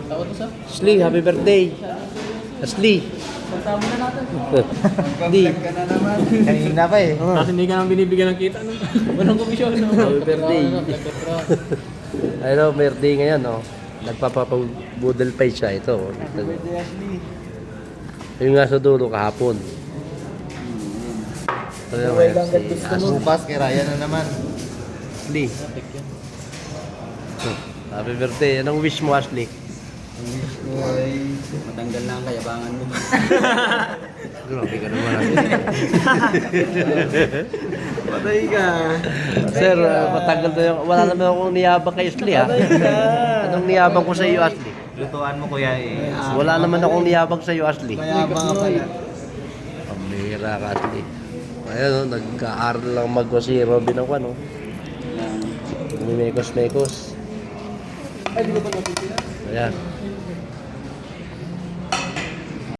Ashley, happy birthday. Ashley. Pagtama na natin. Di. ka na naman. Kanina pa eh. Tapos hindi ka nang binibigyan ng kita. No? Walang komisyon. No? Happy birthday. Ayun, birthday ngayon, no? Nagpapabudel pa siya ito. Happy birthday, Ashley. Yung nga sa dulo kahapon. Ayun, Buhay ngayon, hanggat si gusto mo. Ashley. Bukas kay Ryan na naman. Ashley. Happy birthday. Anong wish mo, Ashley? Ang wish ko ay Matanggal na ang kayabangan mo. Grabe ka naman. patay ka. Sir, matagal na yung... Wala naman akong niyabang kay Ashley, ha? Anong niyabang ko sa iyo, Ashley? Lutuan mo kuya eh. Wala naman akong niyabang sa iyo, Ashley. Mayabang ka pala. Pambihira ka, Ashley. Ayun, no, nagka-aaral lang si Robin ng ano. May mekos-mekos. Ay, di ko pa napipila. Ayan.